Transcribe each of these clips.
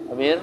Amir.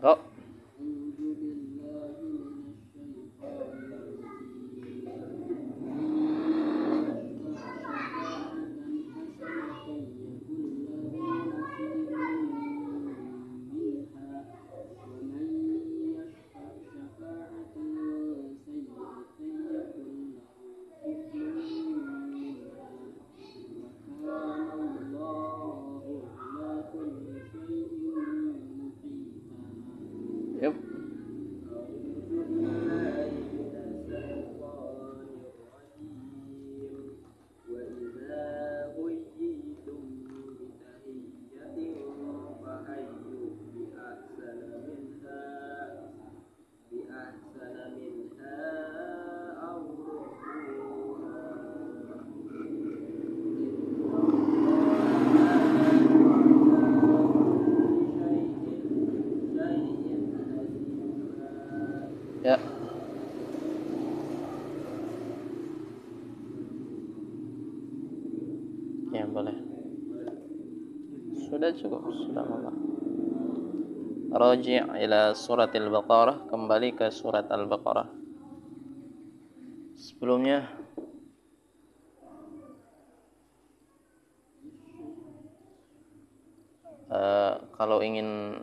Oh. Yep. Ya. Ya boleh. Sudah cukup, sudah Allah. Raji' ila surat Al-Baqarah, kembali ke surat Al-Baqarah. Sebelumnya kalau ingin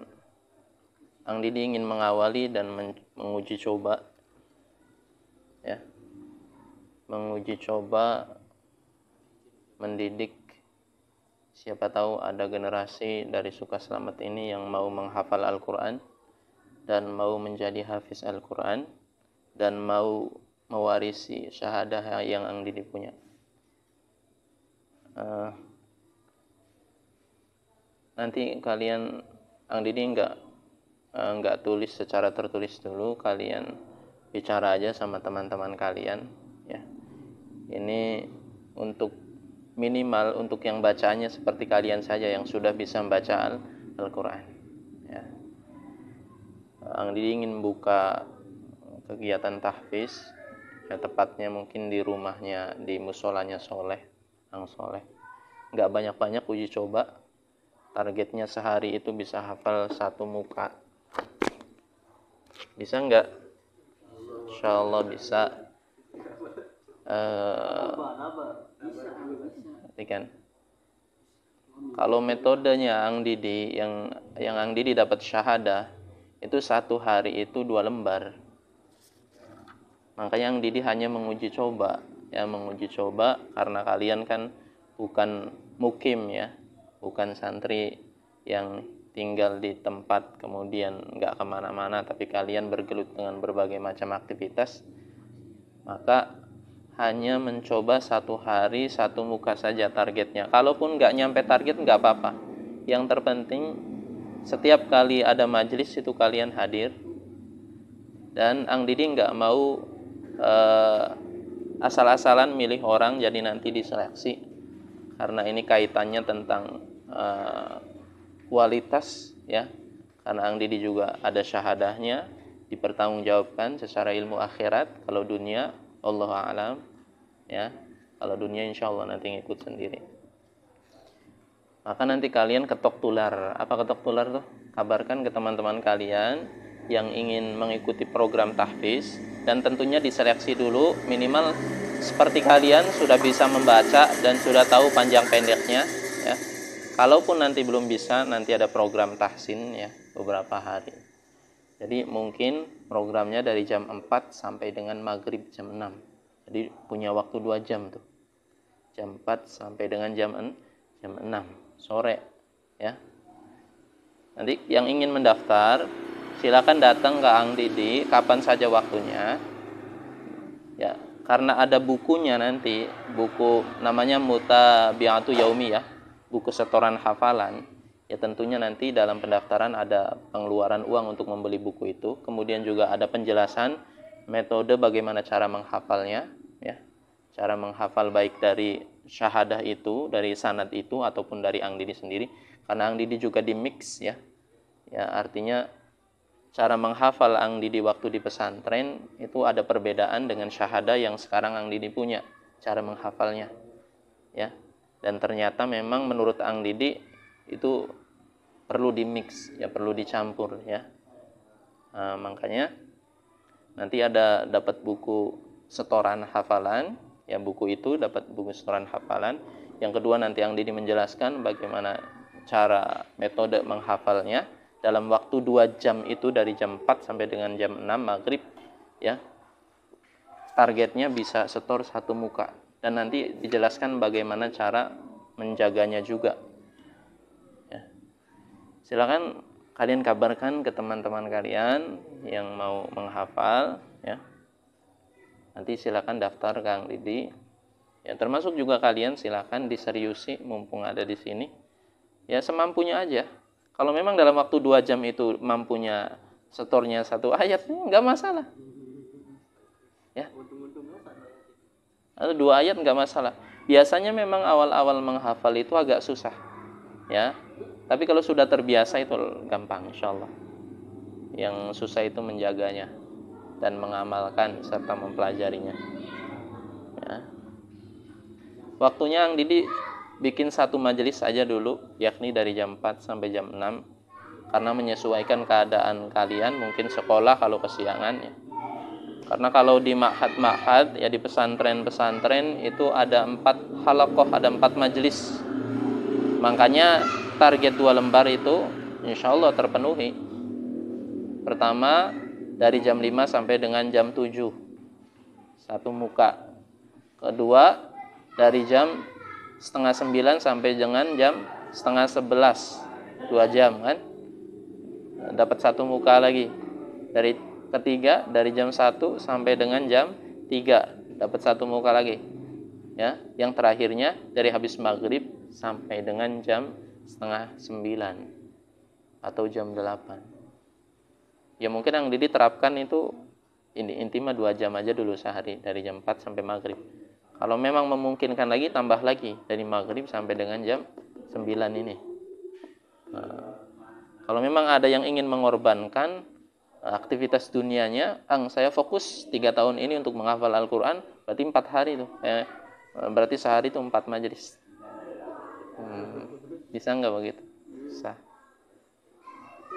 Ang Didi ingin mengawali dan menguji coba, ya, menguji coba mendidik. Siapa tahu ada generasi dari Suka Selamat ini yang mau menghafal Al-Quran dan mau menjadi hafiz Al-Quran dan mau mewarisi syahadah yang Ang Didi punya. Nanti kalian, Ang Didi enggak tulis secara tertulis dulu, kalian bicara aja sama teman-teman kalian, ya. Ini untuk minimal untuk yang bacanya seperti kalian saja yang sudah bisa membaca Al-Quran, ya. Ang Didi ingin buka kegiatan tahfiz, ya, tepatnya mungkin di rumahnya, di musolanya Soleh, Ang Soleh. Enggak banyak-banyak, uji coba. Targetnya sehari itu bisa hafal 1 muka. Bisa enggak? Insyaallah bisa. Kan? Kalau metodenya Ang Didi yang Ang Didi dapat syahadah itu 1 hari itu 2 lembar. Makanya Ang Didi hanya menguji coba, ya, menguji coba karena kalian kan bukan mukim, ya, bukan santri yang tinggal di tempat kemudian nggak kemana-mana, tapi kalian bergelut dengan berbagai macam aktivitas. Maka hanya mencoba 1 hari 1 muka saja targetnya. Kalaupun nggak nyampe target nggak apa-apa. Yang terpenting setiap kali ada majelis itu kalian hadir. Dan Ang Didi nggak mau asal-asalan milih orang jadi nanti diseleksi. Karena ini kaitannya tentang kualitas, ya. Karena Ang Didi juga ada syahadahnya, dipertanggungjawabkan secara ilmu akhirat. Kalau dunia Allahu a'lam, ya. Kalau dunia insyaallah nanti ngikut sendiri. Maka nanti kalian ketok tular. Apa ketok tular tuh? Kabarkan ke teman-teman kalian yang ingin mengikuti program tahfiz, dan tentunya diseleksi dulu, minimal seperti kalian sudah bisa membaca dan sudah tahu panjang pendeknya, ya. Kalaupun nanti belum bisa, nanti ada program tahsin, ya, beberapa hari. Jadi mungkin programnya dari jam 4 sampai dengan maghrib jam 6. Jadi punya waktu 2 jam tuh. Jam 4 sampai dengan jam 6 sore, ya. Nanti yang ingin mendaftar silakan datang ke Ang Didi kapan saja waktunya, ya. Karena ada bukunya nanti, buku namanya Mutabi'atu Yaumi, ya, buku setoran hafalan. Ya tentunya nanti dalam pendaftaran ada pengeluaran uang untuk membeli buku itu. Kemudian juga ada penjelasan metode bagaimana cara menghafalnya, ya. Cara menghafal baik dari syahadah itu, dari sanad itu, ataupun dari Ang Didi sendiri. Karena Ang Didi juga di mix, ya. Ya, artinya cara menghafal Ang Didi waktu di pesantren itu ada perbedaan dengan syahadah yang sekarang Ang Didi punya, cara menghafalnya, ya. Dan ternyata memang menurut Ang Didi itu perlu dimix, ya, perlu dicampur, ya. Nah, makanya nanti ada dapat buku setoran hafalan, ya, buku itu dapat buku setoran hafalan. Yang kedua nanti Ang Didi menjelaskan bagaimana cara metode menghafalnya dalam waktu 2 jam itu, dari jam 4 sampai dengan jam 6 maghrib, ya. Targetnya bisa setor 1 muka, dan nanti dijelaskan bagaimana cara menjaganya juga. Silakan kalian kabarkan ke teman-teman kalian yang mau menghafal, ya. Nanti silakan daftar ke Ang Didi. Ya, termasuk juga kalian silakan diseriusi mumpung ada di sini. Ya, semampunya aja. Kalau memang dalam waktu 2 jam itu mampunya setornya 1 ayat, enggak masalah. Ya. Atau 2 ayat enggak masalah. Biasanya memang awal-awal menghafal itu agak susah. Ya. Tapi kalau sudah terbiasa itu gampang, insya Allah. Yang susah itu menjaganya dan mengamalkan serta mempelajarinya. Ya. Waktunya Ang Didi bikin 1 majelis saja dulu, yakni dari jam 4 sampai jam 6. Karena menyesuaikan keadaan kalian, mungkin sekolah kalau kesiangan, ya. Karena kalau di ma'had-ma'had, ya, di pesantren-pesantren itu ada 4 halaqah, ada 4 majelis. Makanya target 2 lembar itu insya Allah terpenuhi. Pertama dari jam 5 sampai dengan jam 7 1 muka. Kedua dari jam setengah 9 sampai dengan jam setengah 11 2 jam, kan, dapat 1 muka lagi. Ketiga dari jam 1 sampai dengan jam 3 dapat 1 muka lagi, ya. Yang terakhirnya dari habis maghrib sampai dengan jam setengah 9 atau jam 8. Ya mungkin Ang Didi terapkan itu intima 2 jam aja dulu sehari, dari jam 4 sampai maghrib. Kalau memang memungkinkan lagi, tambah lagi dari maghrib sampai dengan jam 9 ini. Nah, kalau memang ada yang ingin mengorbankan aktivitas dunianya, saya fokus 3 tahun ini untuk menghafal Al-Quran, berarti 4 hari itu. Berarti sehari itu 4 majelis. Bisa nggak begitu? Bisa.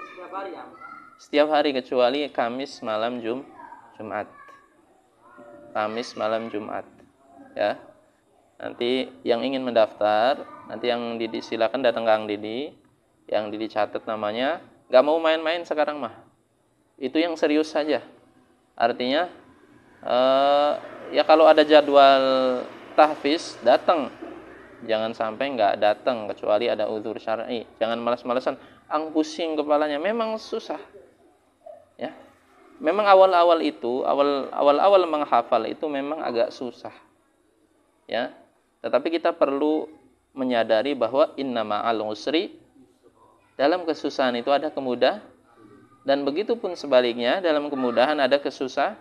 Setiap hari, ya? Setiap hari kecuali Kamis malam Jumat. Kamis malam Jumat, ya. Nanti yang ingin mendaftar, nanti yang Didi silakan datang ke Ang Didi. Yang Didi catat namanya. Nggak mau main-main sekarang mah. Itu yang serius saja. Artinya ya kalau ada jadwal tahfiz, datang. Jangan sampai nggak datang kecuali ada uzur syar'i. Jangan malas-malasan. Ang pusing kepalanya. Memang susah, ya. Memang awal-awal itu, awal-awal menghafal itu memang agak susah, ya. Tetapi kita perlu menyadari bahwa inna ma'al usri, dalam kesusahan itu ada kemudahan, dan begitu pun sebaliknya, dalam kemudahan ada kesusahan.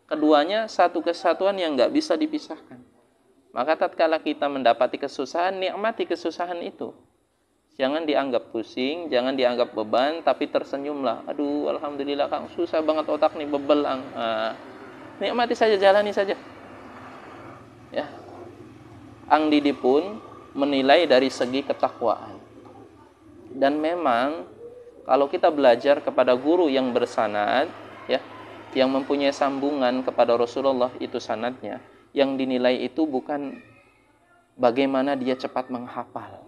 Keduanya satu kesatuan yang nggak bisa dipisahkan. Maka tatkala kita mendapati kesusahan, nikmati kesusahan itu. Jangan dianggap pusing, jangan dianggap beban, tapi tersenyumlah. Aduh, alhamdulillah Kang, susah banget otak nih, bebel. Nikmati saja, jalani saja. Ya. Ang Didi pun menilai dari segi ketakwaan. Dan memang kalau kita belajar kepada guru yang bersanad, ya, yang mempunyai sambungan kepada Rasulullah, itu sanadnya. Yang dinilai itu bukan bagaimana dia cepat menghafal.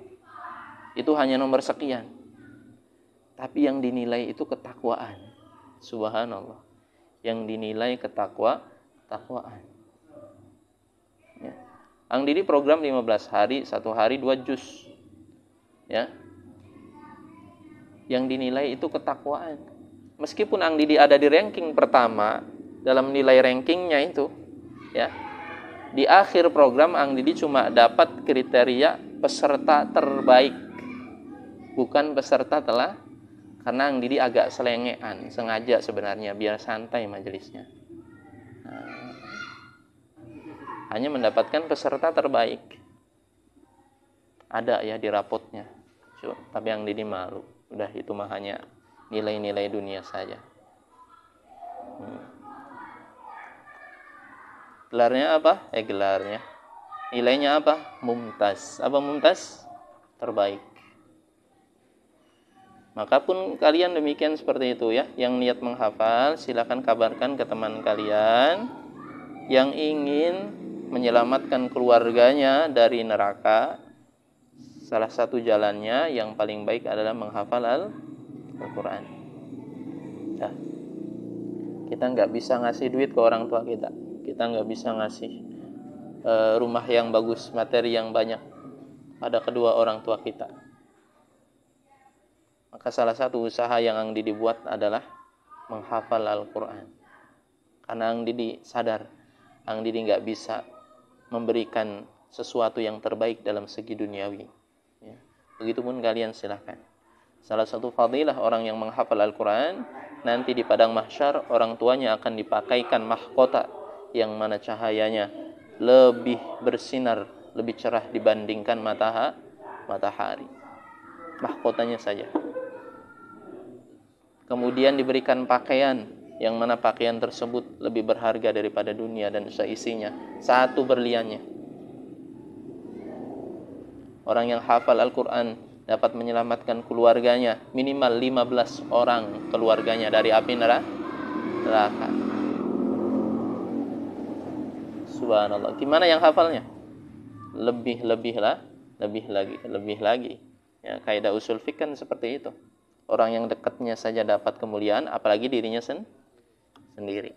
Itu hanya nomor sekian. Tapi yang dinilai itu ketakwaan. Subhanallah. Yang dinilai ketakwaan. Ya. Ang Didi program 15 hari, 1 hari 2 juz. Ya. Yang dinilai itu ketakwaan. Meskipun Ang Didi ada di ranking pertama, dalam nilai rankingnya itu, ya, di akhir program Ang Didi cuma dapat kriteria peserta terbaik. bukan peserta telah, karena Ang Didi agak selengean, sengaja sebenarnya biar santai majelisnya. Nah, hanya mendapatkan peserta terbaik. Ada ya di rapotnya. Tapi Ang Didi malu. Udah itu mah hanya nilai-nilai dunia saja. Gelarnya apa? Gelarnya. Nilainya apa? Mumtaz. Apa mumtaz? Terbaik. Maka pun kalian demikian seperti itu ya. Yang niat menghafal, silakan kabarkan ke teman kalian. Yang ingin menyelamatkan keluarganya dari neraka, salah satu jalannya yang paling baik adalah menghafal Al-Quran. Ya. Kita nggak bisa ngasih duit ke orang tua kita. Kita nggak bisa ngasih rumah yang bagus, materi yang banyak pada kedua orang tua kita. Maka salah satu usaha yang Ang Didi buat adalah menghafal Al-Quran. Karena Ang Didi sadar, Ang Didi nggak bisa memberikan sesuatu yang terbaik dalam segi duniawi. Ya. Begitupun kalian silahkan. Salah satu fadilah orang yang menghafal Al-Quran, nanti di padang mahsyar orang tuanya akan dipakaikan mahkota yang mana cahayanya lebih bersinar, lebih cerah dibandingkan matahari. Mahkotanya saja. Kemudian diberikan pakaian yang mana pakaian tersebut lebih berharga daripada dunia dan seisinya. Satu berliannya. Orang yang hafal Al-Quran dapat menyelamatkan keluarganya, minimal 15 orang keluarganya dari api neraka. Subhanallah. Gimana yang hafalnya? Lebih lagi. Ya, kaidah usul fiqh kan seperti itu. Orang yang dekatnya saja dapat kemuliaan, apalagi dirinya sendiri.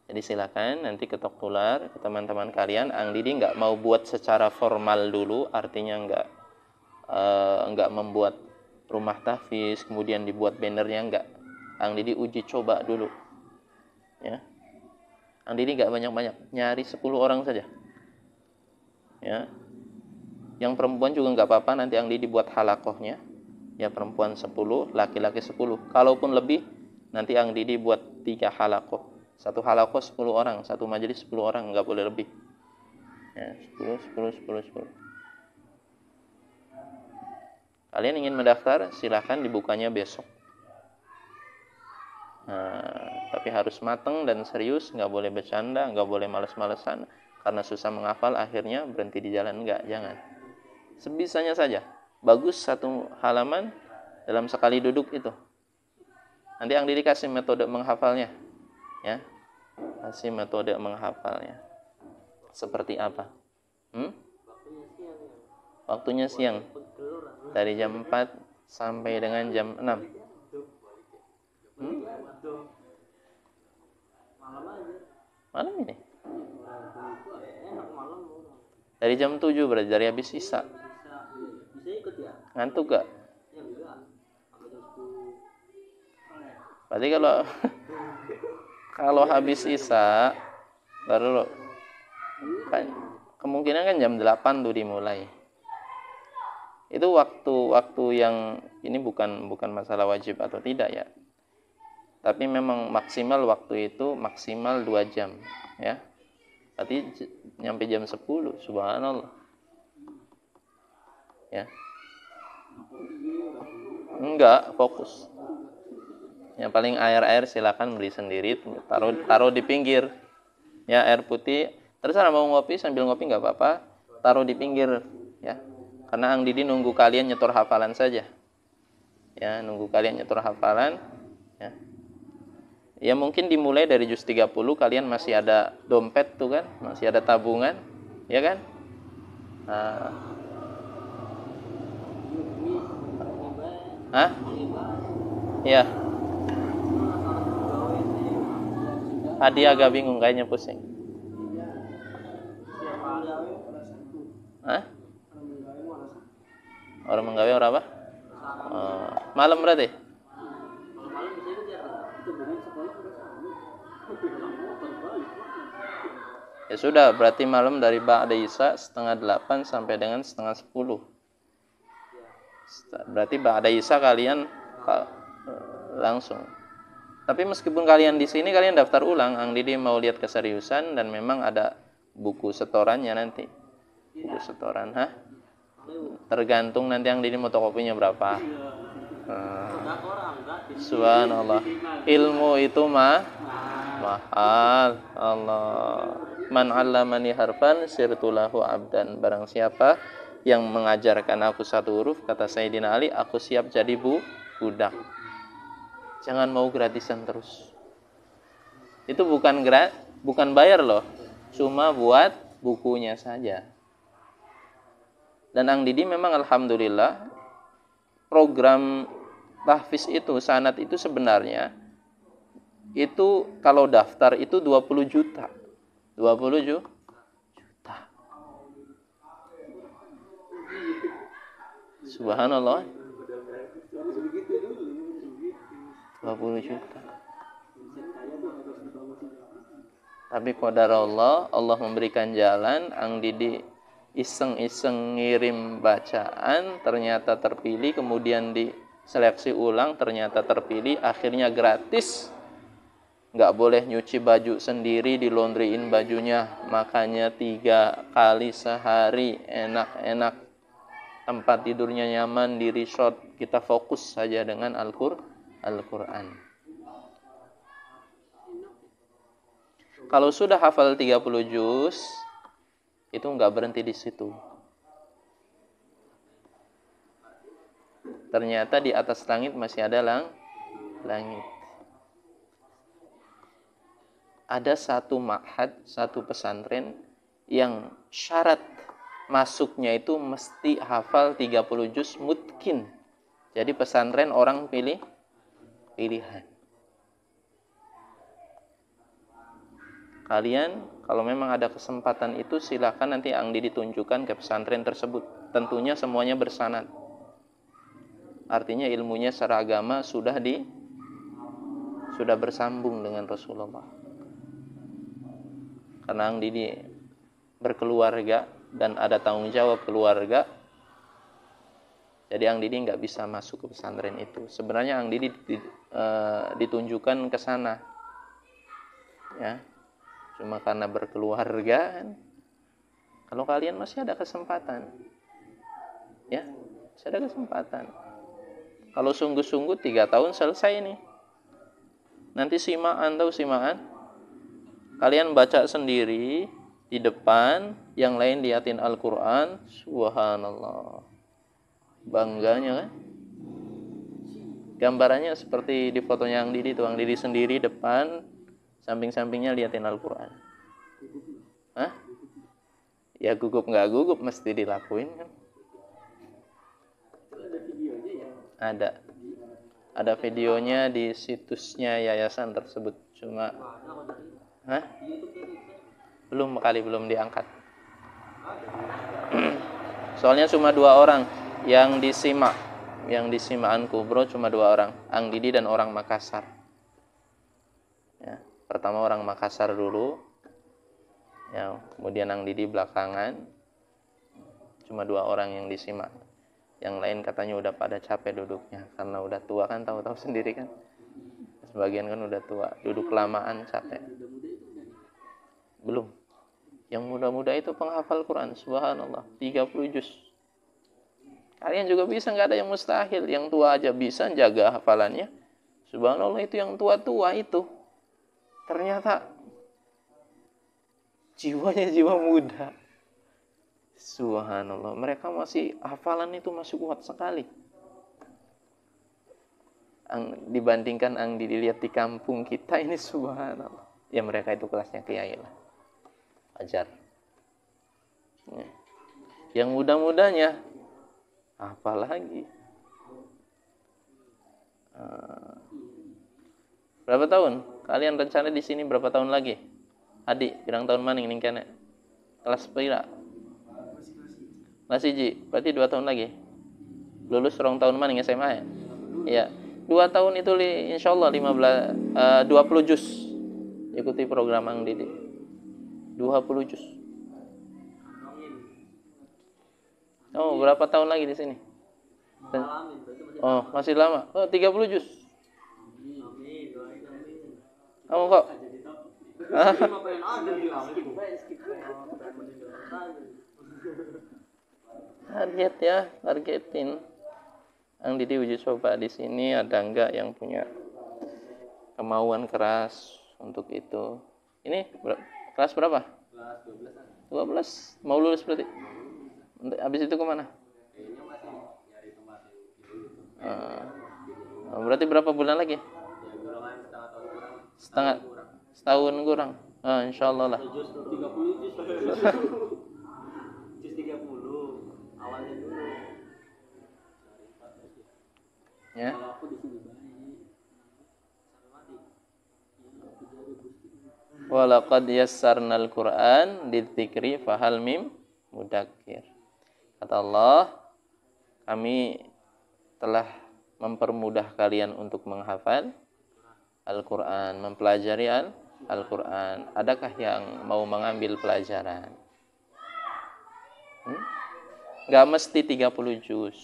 Jadi silakan nanti ketok tular ke teman-teman kalian. Ang Didi nggak mau buat secara formal dulu, artinya nggak membuat rumah tahfiz kemudian dibuat bannernya, nggak. Ang Didi uji coba dulu. Ya. Ang Didi nggak banyak-banyak, nyari 10 orang saja. Ya. Yang perempuan juga nggak apa-apa, nanti Ang Didi buat halakohnya. Ya, perempuan 10, laki-laki 10. Kalaupun lebih, nanti Ang Didi buat 3 halakoh. Satu halakoh 10 orang, satu majelis 10 orang, nggak boleh lebih. Ya, 10. Kalian ingin mendaftar, silahkan, dibukanya besok. Nah, tapi harus matang dan serius, nggak boleh bercanda, nggak boleh males-malesan, karena susah menghafal akhirnya berhenti di jalan. Nggak, jangan. Sebisanya saja. Bagus satu halaman dalam sekali duduk itu. Nanti Ang Didi kasih metode menghafalnya. Ya, kasih metode menghafalnya. Seperti apa? Waktunya siang. Dari jam 4 sampai dengan jam 6. Malam ini? Dari jam 7 berarti, dari habis Isya. Ngantuk gak? Berarti kalau habis Isya baru kan, kemungkinan kan jam 8 tuh dimulai. Itu waktu yang ini bukan masalah wajib atau tidak ya. Tapi memang maksimal waktu itu maksimal 2 jam ya. Berarti nyampe jam 10, subhanallah. Ya. Enggak, fokus. Yang paling air silakan beli sendiri, taruh di pinggir. Ya, air putih, terserah mau ngopi sambil ngopi enggak apa-apa, taruh di pinggir ya. Karena Ang Didi nunggu kalian nyetor hafalan saja. Ya, nunggu kalian nyetor hafalan ya. Ya mungkin dimulai dari juz 30, kalian masih ada dompet tuh kan, masih ada tabungan, ya kan? Nah. Hah? Ya. Adi agak bingung, kayaknya pusing. Hah? Orang menggawe orang apa? Malam berarti? Ya sudah, berarti malam dari ba'da Isya 7:30 sampai dengan 9:30. Berarti ba'da Isya kalian langsung. Tapi meskipun kalian di sini kalian daftar ulang, Ang Didi mau lihat keseriusan dan memang ada buku setorannya nanti. Buku setoran, tergantung nanti Ang Didi mau kopinya berapa. Subhanallah. Ilmu itu mahal. Allah. Man 'allamani harfan sirtu lahu 'abdan. Barang siapa yang mengajarkan aku satu huruf, kata Sayyidina Ali, aku siap jadi budak. Jangan mau gratisan terus. Itu bukan bayar loh. Cuma buat bukunya saja. Dan Ang Didi memang alhamdulillah program tahfiz itu, sanad itu sebenarnya itu kalau daftar itu 20 juta. 20 juta. Subhanallah. 20 juta. Tapi qadarullah, Allah memberikan jalan, Ang Didi iseng-iseng ngirim bacaan, ternyata terpilih, kemudian diseleksi ulang, ternyata terpilih, akhirnya gratis. Nggak boleh nyuci baju sendiri, dilondriin bajunya, makanya 3 kali sehari, enak-enak, tempat tidurnya nyaman, di resort, kita fokus saja dengan Al-Quran. Kalau sudah hafal 30 juz, itu nggak berhenti di situ. Ternyata di atas langit masih ada langit. Ada satu ma'had, satu pesantren yang syarat masuknya itu mesti hafal 30 juz mutkin. Jadi pesantren orang pilihan. Kalian kalau memang ada kesempatan itu silakan nanti Ang Didi tunjukkan ke pesantren tersebut. Tentunya semuanya bersanad. Artinya ilmunya secara agama sudah bersambung dengan Rasulullah. Karena Ang Didi berkeluarga dan ada tanggung jawab keluarga, jadi Ang Didi nggak bisa masuk ke pesantren itu. Sebenarnya Ang Didi ditunjukkan ke sana, ya. Cuma karena berkeluarga, kalau kalian masih ada kesempatan, ya, masih ada kesempatan. Kalau sungguh-sungguh 3 tahun selesai nih. Nanti simaan, kalian baca sendiri di depan, yang lain liatin Al-Quran, subhanallah. Bangganya kan? Gambarannya seperti di fotonya Ang Didi tuh, Ang Didi sendiri depan, samping-sampingnya liatin Al-Quran. Ya gugup nggak gugup mesti dilakuin kan? Ada videonya di situsnya yayasan tersebut. Cuma belum diangkat. Soalnya cuma 2 orang yang disimak An Kubro, cuma 2 orang, Ang Didi dan orang Makassar. Ya, pertama orang Makassar dulu, ya, kemudian Ang Didi belakangan. Cuma 2 orang yang disimak. Yang lain katanya udah pada capek duduknya karena udah tua kan, tahu-tahu sendiri kan. Sebagian kan udah tua, duduk kelamaan capek. Belum. Yang muda-muda itu penghafal Quran, subhanallah, 30 juz. Kalian juga bisa, nggak ada yang mustahil. Yang tua aja bisa jaga hafalannya. Subhanallah, itu yang tua-tua itu. Ternyata jiwanya jiwa muda. Subhanallah, mereka masih hafalan itu masih kuat sekali. Dibandingkan Ang dilihat di kampung kita ini, subhanallah. Ya mereka itu kelasnya kiai lah. Ajar. Ya. Yang muda-mudanya apalagi. Berapa tahun? Kalian rencana di sini berapa tahun lagi? Adik, pirang tahun maning ning kene? Kelas pira? Kelas 1. Berarti 2 tahun lagi. Lulus 2 tahun maning SMA ya? Iya. 2 tahun itu insyaallah 20 juz. Ikuti program Ang Didi. 20 juz. Oh, berapa tahun lagi di sini? Alamin, berarti masih Oh, masih lama. Oh, 30 juz. amin, doain amin. Kamu kok? Hah? Cuma pengen ada di kamu. Pengen meninggalkan saja. Target ya, targetin. Ang Didi uji coba di sini ada enggak yang punya kemauan keras untuk itu. Ini kelas berapa? Kelas 12-an. 12. Mau lulus berarti? Habis itu kemana? Kayaknya masih nyari tempat yang gitu. Berarti berapa bulan lagi? Ya golongan setengah tahun kurang. Setahun kurang. Insya Allah lah. Jus 30 jus. Jus 30. Awalnya dulu. Ya. Kalau aku di sini baik. Sampai mati. Walaqad yassarnal Qur'an lidzikri fahal mim mudakkir. Kata Allah, kami telah mempermudah kalian untuk menghafal Al-Qur'an, mempelajari Al-Qur'an. Adakah yang mau mengambil pelajaran? Gak mesti 30 juz.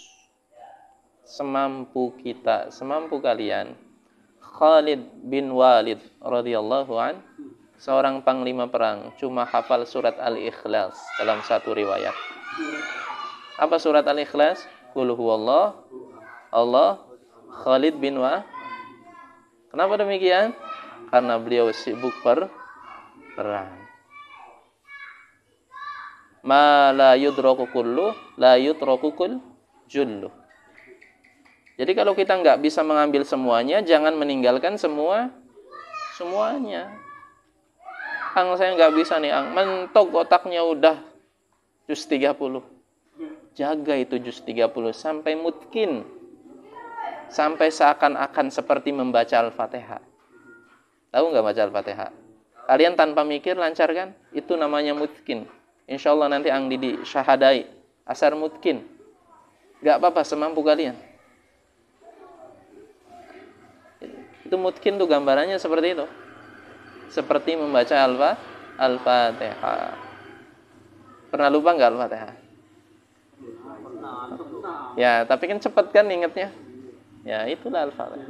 Semampu kita, semampu kalian. Khalid bin Walid radhiyallahu an, seorang panglima perang, cuma hafal surat Al-Ikhlas dalam satu riwayat. Apa surat Al-Ikhlas? Qul huwallah, Allah, Khalid bin Walid. Kenapa demikian? Karena beliau sibuk perang. Ma la yudraku kullu, la yutraku kull jullu. Jadi kalau kita nggak bisa mengambil semuanya, jangan meninggalkan semuanya. Saya nggak bisa nih, mentok otaknya udah juz 30. Jaga itu juz 30 sampai mutkin. Sampai seakan-akan seperti membaca Al-Fatihah. Tahu nggak baca Al-Fatihah? Kalian tanpa mikir lancar kan? Itu namanya mutkin. Insya Allah nanti Ang Didi syahadai asar mutkin. Nggak apa-apa, semampu kalian. Itu mutkin tuh gambarannya seperti itu. Seperti membaca Al-Fatihah. Pernah lupa nggak Al-Fatihah? Ya, tapi kan cepat kan ingetnya. Ya, itulah Al-Fatihah.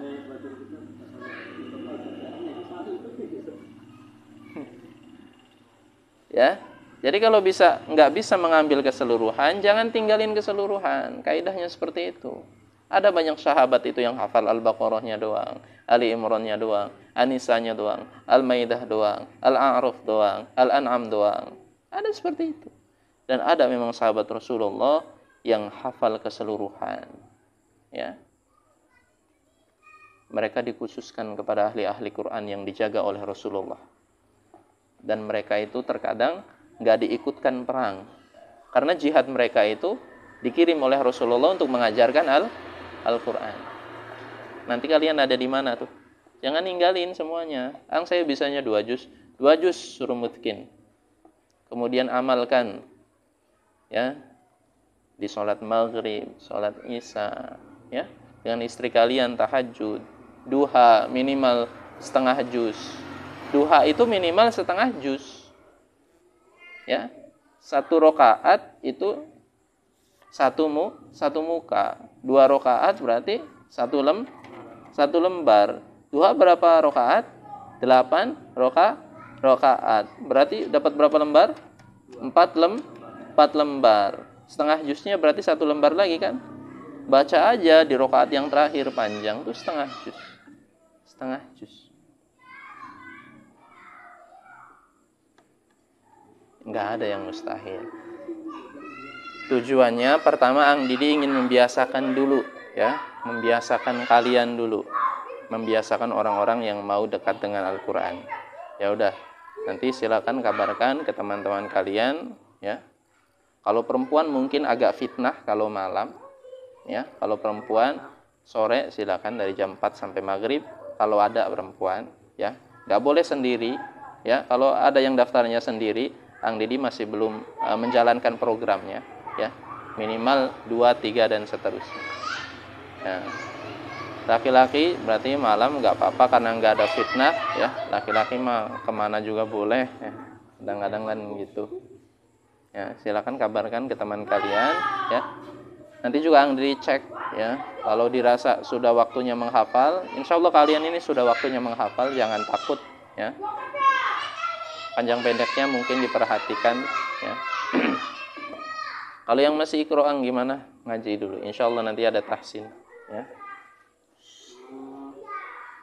Ya, jadi kalau nggak bisa mengambil keseluruhan, jangan tinggalin keseluruhan. Kaidahnya seperti itu. Ada banyak sahabat itu yang hafal Al-Baqarahnya doang, Ali Imrannya doang, An-Nisanya doang, Al-Maidah doang, Al-A'raf doang, Al-An'am doang. Ada seperti itu. Dan ada memang sahabat Rasulullah yang hafal keseluruhan. Ya. Mereka dikhususkan kepada ahli-ahli Quran yang dijaga oleh Rasulullah. Dan mereka itu terkadang nggak diikutkan perang. Karena jihad mereka itu dikirim oleh Rasulullah untuk mengajarkan Al-Quran. Nanti kalian ada di mana tuh? Jangan ninggalin semuanya. Saya bisanya 2 juz. 2 juz suruh mutkin. Kemudian amalkan. Ya. Di sholat maghrib, sholat isya. Ya. Dengan istri kalian tahajud. Duha minimal setengah juz. Duha itu minimal setengah juz. Ya. 1 rakaat itu satu muka. 2 rakaat berarti 1 lembar. Duha berapa rakaat? 8 rakaat. Berarti dapat berapa lembar? 4 lembar. Setengah juznya berarti 1 lembar lagi kan? Baca aja di rakaat yang terakhir panjang tuh setengah juz. Setengah juz. Enggak ada yang mustahil. Tujuannya pertama Ang Didi ingin membiasakan dulu, ya, membiasakan kalian dulu, membiasakan orang-orang yang mau dekat dengan Al-Quran. Ya udah, nanti silakan kabarkan ke teman-teman kalian, ya. Kalau perempuan mungkin agak fitnah kalau malam, ya. Kalau perempuan sore silakan dari jam 4 sampai maghrib. Kalau ada perempuan, ya, nggak boleh sendiri, ya. Kalau ada yang daftarnya sendiri, Ang Didi masih belum menjalankan programnya. Ya, minimal 2, 3 dan seterusnya. Ya. Laki-laki berarti malam nggak apa-apa karena nggak ada fitnah, ya. Laki-laki mah kemana juga boleh, ya. Kadang-kadang kan gitu. Ya, silakan kabarkan ke teman kalian, ya. Nanti juga Ang Didi cek ya. Kalau dirasa sudah waktunya menghafal, insya Allah kalian ini sudah waktunya menghafal, jangan takut ya. Panjang pendeknya mungkin diperhatikan ya. Kalau yang masih Iqro'ang gimana? Ngaji dulu. Insya Allah nanti ada tahsin ya.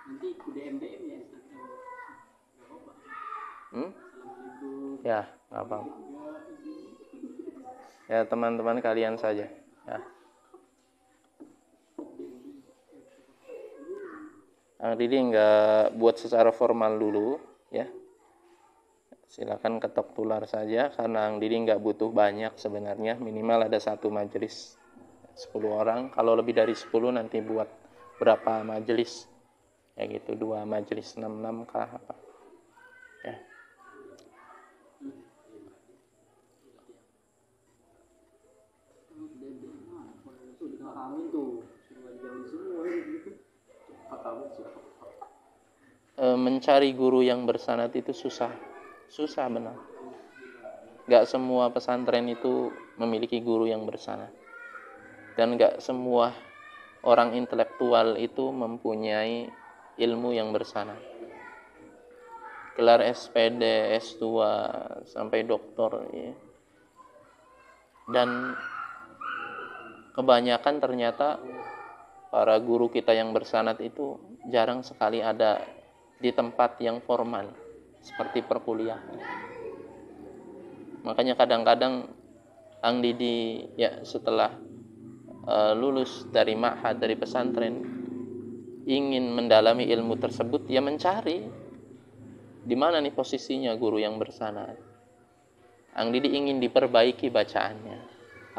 Nanti UDMDM ya. Ya, nggak apa-apa. Ya teman-teman kalian saja ya. Ang Didi nggak buat secara formal dulu ya. Silakan ketok tular saja karena Ang Didi nggak butuh banyak sebenarnya, minimal ada 1 majelis 10 orang. Kalau lebih dari 10 nanti buat berapa majelis ya gitu, 2 majelis 6 kah apa ya. Mencari guru yang bersanad itu susah benar. Gak semua pesantren itu memiliki guru yang bersanad, dan gak semua orang intelektual itu mempunyai ilmu yang bersanad. Gelar SPD, S2 sampai doktor ya. Dan kebanyakan ternyata para guru kita yang bersanad itu jarang sekali ada di tempat yang formal seperti perkuliahan. Makanya kadang-kadang Ang Didi ya setelah lulus dari ma'had, dari pesantren, ingin mendalami ilmu tersebut, ya mencari di mana nih posisinya guru yang bersanad. Ang Didi ingin diperbaiki bacaannya.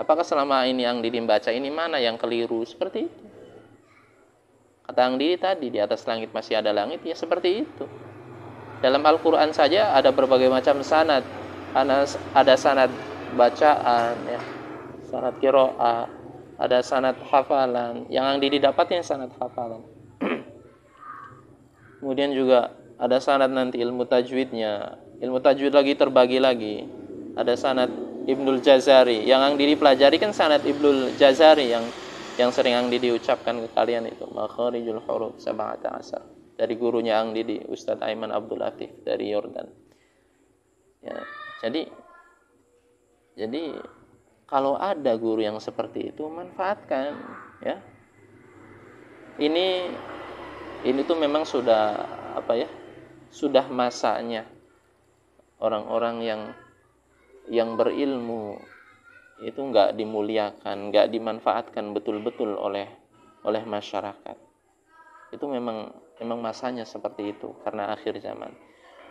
Apakah selama ini Ang Didi baca ini mana yang keliru? Seperti itu. Kata Ang Didi tadi, di atas langit masih ada langit, ya seperti itu. Dalam Al-Quran saja ada berbagai macam sanad. Ada sanad bacaan, ya, sanad qiraah, ada sanad hafalan. Yang Ang Didi dapatnya sanad hafalan. Kemudian juga ada sanad nanti ilmu tajwidnya. Ilmu tajwid lagi terbagi lagi. Ada sanad Ibnul Jazari. Yang Ang Didi pelajari kan sanad Ibnul Jazari yang sering Ang Didi ucapkan ke kalian itu, makharijul huruf 17, dari gurunya Ang Didi, Ustadz Aiman Abdul Latif dari Yordan. Ya, jadi kalau ada guru yang seperti itu, manfaatkan ya. Ini tuh memang sudah sudah masanya orang-orang yang berilmu itu nggak dimuliakan, nggak dimanfaatkan betul-betul oleh masyarakat. Itu memang masanya seperti itu karena akhir zaman.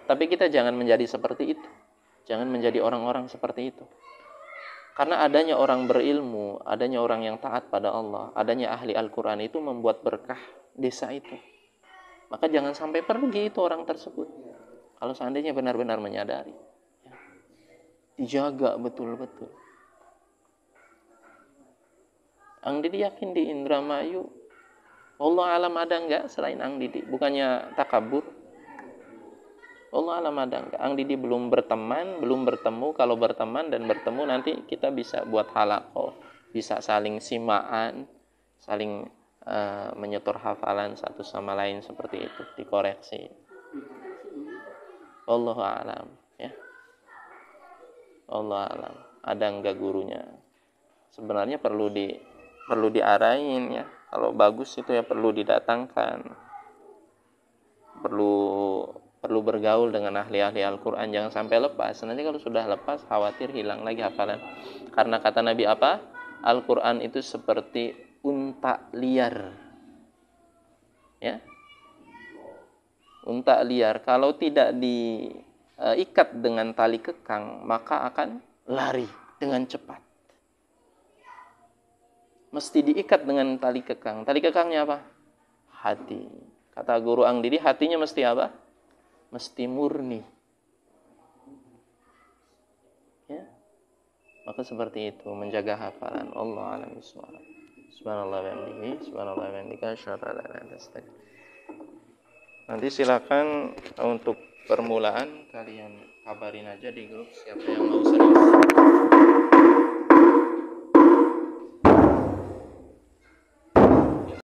Tapi kita jangan menjadi seperti itu. Jangan menjadi orang-orang seperti itu. Karena adanya orang berilmu, adanya orang yang taat pada Allah, adanya ahli Al-Quran itu membuat berkah desa itu. Maka jangan sampai pergi itu orang tersebut. Kalau seandainya benar-benar menyadari. Dijaga betul-betul. Ang Didi yakin di Indramayu, Allah alam ada enggak selain Ang Didi? Bukannya takabur. Allah alam ada enggak? Ang Didi belum berteman, belum bertemu. Kalau berteman dan bertemu nanti kita bisa buat halaqah, bisa saling simaan, saling menyetor hafalan satu sama lain seperti itu, dikoreksi. Allah alam, ya. Allah alam. Ada enggak gurunya? Sebenarnya perlu diarahin ya. Kalau bagus itu ya perlu didatangkan. Perlu bergaul dengan ahli-ahli Al-Quran. Jangan sampai lepas. Nanti kalau sudah lepas khawatir hilang lagi hafalan. Karena kata Nabi apa? Al-Quran itu seperti unta liar. Ya. Unta liar. Kalau tidak diikat dengan tali kekang, maka akan lari dengan cepat. Mesti diikat dengan tali kekang. Tali kekangnya apa? Hati. Kata guru Ang Didi, hatinya mesti apa? Mesti murni. Ya. Maka seperti itu, menjaga hafalan. Allah a'lam bishawab. Subhanallah wa bihamdihi, subhanallah wa bihamdika, asyhadu an la ilaha illa anta. Nanti silakan untuk permulaan kalian kabarin aja di grup siapa yang mau serius.